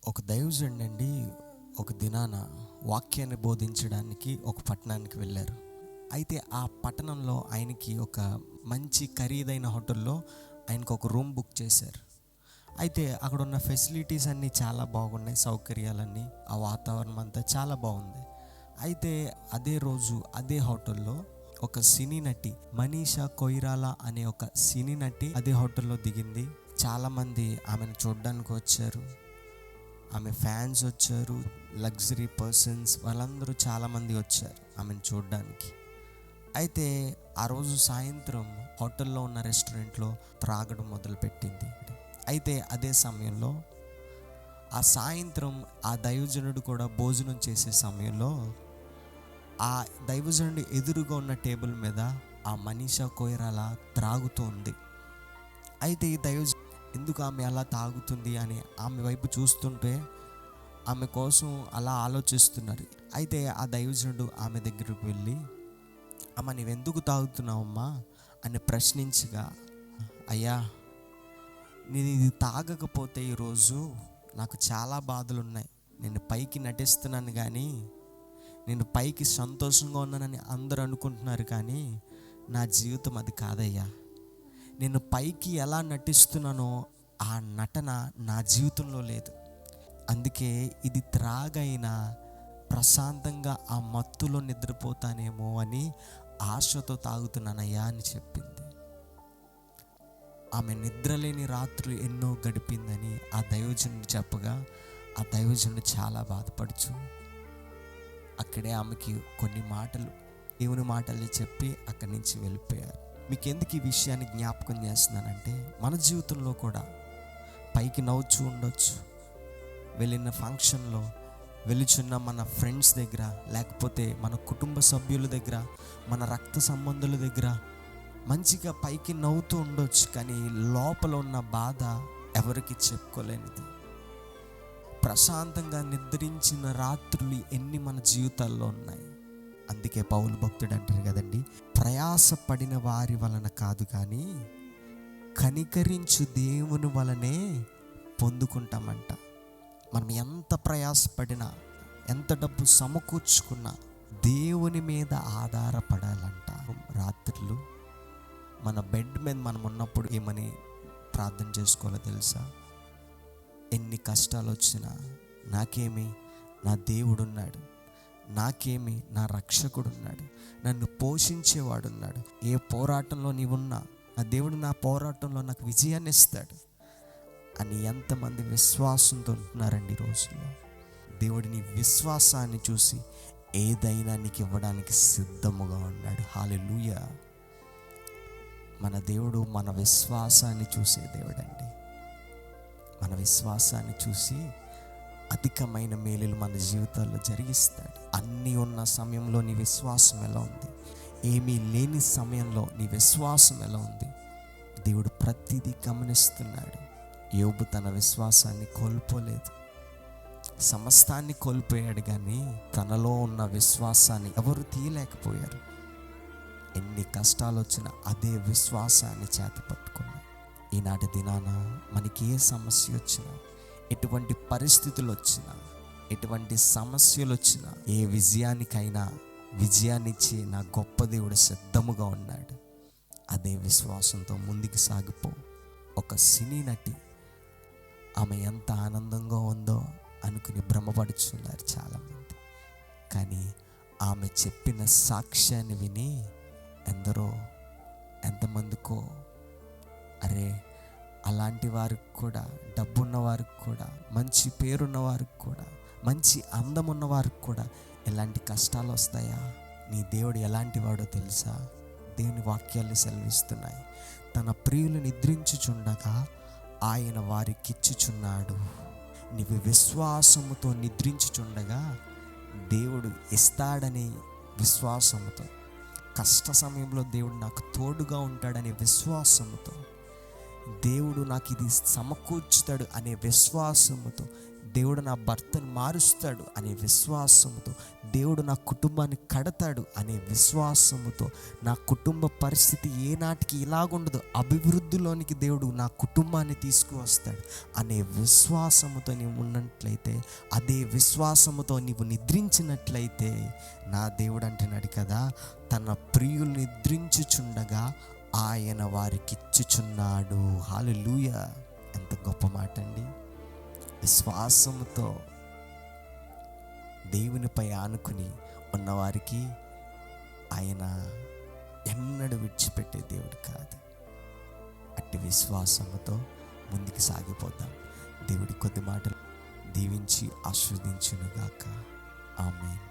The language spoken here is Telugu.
ఒక దైవజనుడండి ఒక దినాన వాక్యాన్ని బోధించడానికి ఒక పట్టణానికి వెళ్ళారు. అయితే ఆ పట్టణంలో ఆయనకి ఒక మంచి ఖరీదైన హోటల్లో ఆయనకు ఒక రూమ్ బుక్ చేశారు. అయితే అక్కడ ఉన్న ఫెసిలిటీస్ అన్నీ చాలా బాగున్నాయి, సౌకర్యాలన్నీ, ఆ వాతావరణం అంతా చాలా బాగుంది. అయితే అదే రోజు అదే హోటల్లో ఒక సినీ నటి మనీషా కొయిరాలా అనే ఒక సినీ నటి అదే హోటల్లో దిగింది. చాలామంది ఆమెను చూడడానికి వచ్చారు, ఆమె ఫ్యాన్స్ వచ్చారు, లగ్జరీ పర్సన్స్ వాళ్ళందరూ చాలామంది వచ్చారు ఆమెను చూడడానికి. అయితే ఆ రోజు సాయంత్రం హోటల్లో ఉన్న రెస్టారెంట్లో త్రాగడం మొదలుపెట్టింది. అయితే అదే సమయంలో ఆ సాయంత్రం ఆ దైవజనుడు కూడా భోజనం చేసే సమయంలో ఆ దైవజనుడి ఎదురుగా ఉన్న టేబుల్ మీద ఆ మనీషా కొయిరాలా త్రాగుతోంది. అయితే ఈ దైవజనుడు ఎందుకు ఆమె అలా తాగుతుంది అని ఆమె వైపు చూస్తుంటే ఆమె కోసం అలా ఆలోచిస్తున్నారు. అయితే ఆ దైవజనుడు ఆమె దగ్గరకు వెళ్ళి, అమ్మ నీవెందుకు తాగుతున్నావమ్మా అని ప్రశ్నించగా, అయ్యా నేను ఇది తాగకపోతే ఈరోజు నాకు చాలా బాధలు ఉన్నాయి. నేను పైకి నటిస్తున్నాను కానీ, నేను పైకి సంతోషంగా ఉన్నానని అందరూ అనుకుంటున్నారు కానీ నా జీవితం అది కాదయ్యా. నేను పైకి ఎలా నటిస్తున్నానో ఆ నటన నా జీవితంలో లేదు. అందుకే ఇది త్రాగైనా ప్రశాంతంగా ఆ మత్తులో నిద్రపోతానేమో అని ఆశతో తాగుతున్నానయ్యా అని చెప్పింది. ఆమె నిద్రలేని రాత్రులు ఎన్నో గడిపిందని ఆ దైవజనుడు చెప్పగా ఆ దైవజనుడు చాలా బాధపడుచు అక్కడే ఆమెకి కొన్ని మాటలు, దేవుని మాటలు చెప్పి అక్కడి నుంచి వెళ్ళిపోయారు. మీకు ఎందుకు ఈ విషయాన్ని జ్ఞాపకం చేస్తున్నానంటే, మన జీవితంలో కూడా పైకి నవ్వుచూ ఉండొచ్చు, వెళ్ళిన ఫంక్షన్లో, వెళుచున్న మన ఫ్రెండ్స్ దగ్గర, లేకపోతే మన కుటుంబ సభ్యుల దగ్గర, మన రక్త సంబంధుల దగ్గర మంచిగా పైకి నవ్వుతూ ఉండొచ్చు, కానీ లోపల ఉన్న బాధ ఎవరికి చెప్పుకోలేనిది. ప్రశాంతంగా నిద్రించిన రాత్రులు ఎన్ని మన జీవితాల్లో ఉన్నాయి. అందుకే పౌలు భక్తుడు అంటారు కదండి, ప్రయాసపడిన వారి వలన కాదు కానీ కనికరించు దేవుని వలనే పొందుకుంటామంట. మనం ఎంత ప్రయాసపడినా, ఎంత డబ్బు సమకూర్చుకున్నా దేవుని మీద ఆధారపడాలంట. రాత్రులు మన బెడ్ మీద మనం ఉన్నప్పుడు ఏమని ప్రార్థన చేసుకోవాలో తెలుసా? ఎన్ని కష్టాలు వచ్చినా నాకేమి, నా దేవుడున్నాడు, నాకేమి, నా రక్షకుడున్నాడు, నన్ను పోషించేవాడున్నాడు. ఏ పోరాటంలో నీవున్నా నా దేవుడు నా పోరాటంలో నాకు విజయాన్ని ఇస్తాడు అని ఎంతమంది విశ్వాసంతో ఉంటున్నారండి ఈ రోజుల్లో. దేవుడిని విశ్వాసాన్ని చూసి ఏదైనా నీకు ఇవ్వడానికి సిద్ధముగా ఉన్నాడు. హల్లెలూయా. మన దేవుడు మన విశ్వాసాన్ని చూసే దేవుడండి. మన విశ్వాసాన్ని చూసి అధికమైన మేలులు మన జీవితాల్లో జరిగిస్తాడు. అన్నీ ఉన్న సమయంలో నీ విశ్వాసం ఎలా ఉంది? ఏమీ లేని సమయంలో నీ విశ్వాసం ఎలా ఉంది? దేవుడు ప్రతిదీ గమనిస్తున్నాడు. యోబు తన విశ్వాసాన్ని కోల్పోలేదు. సమస్తాన్ని కోల్పోయాడు కానీ తనలో ఉన్న విశ్వాసాన్ని ఎవరు తీయలేకపోయారు. ఎన్ని కష్టాలు వచ్చినా అదే విశ్వాసాన్ని చేతపట్టుకున్నాడు. ఈనాటి దినాన మనకి ఏ సమస్య వచ్చినా, ఎటువంటి పరిస్థితులు వచ్చినా, ఎటువంటి సమస్యలు వచ్చినా, ఏ విజయానికైనా విజయాన్నిచ్చి నా గొప్ప దేవుడు సిద్ధముగా ఉన్నాడు. అదే విశ్వాసంతో ముందుకు సాగిపో. ఒక సినీ నటి ఆమె ఎంత ఆనందంగా ఉందో అనుకుని భ్రమపడుచున్నారు చాలామంది. కానీ ఆమె చెప్పిన సాక్ష్యాన్ని విని ఎంతమందికో, అరే అలాంటి వారికి కూడా, డబ్బున్న వారికి కూడా, మంచి పేరున్న వారికి కూడా, మంచి అందం ఉన్న వారికి కూడా ఎలాంటి కష్టాలు వస్తాయా? నీ దేవుడు ఎలాంటి వాడో తెలుసా? దేవుని వాక్యాలు సెలవిస్తున్నాయి, తన ప్రియులు నిద్రించుచుండగా ఆయన వారికిచ్చుచున్నాడు. నీవు విశ్వాసముతో నిద్రించుచుండగా దేవుడు ఇస్తాడనే విశ్వాసముతో, కష్ట సమయంలో దేవుడు నాకు తోడుగా ఉంటాడనే విశ్వాసముతో, దేవుడు నాకు ఇది సమకూర్చుతాడు అనే విశ్వాసముతో దేవుడు నా భర్తను మారుస్తాడు అనే విశ్వాసముతో, దేవుడు నా కుటుంబాన్ని కడతాడు అనే విశ్వాసముతో, నా కుటుంబ పరిస్థితి ఏనాటికి ఇలాగుండదు, అభివృద్ధిలోనికి దేవుడు నా కుటుంబాన్ని తీసుకువస్తాడు అనే విశ్వాసముతో నీవు ఉన్నట్లయితే, అదే విశ్వాసముతో నీవు నిద్రించినట్లయితే, నా దేవుడు అంటున్నాడు కదా, తన ప్రియులు నిద్రించుచుండగా ఆయన వారికి ఇచ్చుచున్నాడు. హల్లెలూయా! ఎంత గొప్ప మాట అండి. విశ్వాసముతో దేవునిపై ఆనుకుని ఉన్నవారికి ఆయన ఎన్నడూ విడిచిపెట్టే దేవుడు కాదు. అట్టి విశ్వాసముతో ముందుకు సాగిపోతాం. దేవుడి కొద్ది మాటలు దీవించి ఆశీర్వదించునుగాక. ఆమేన్.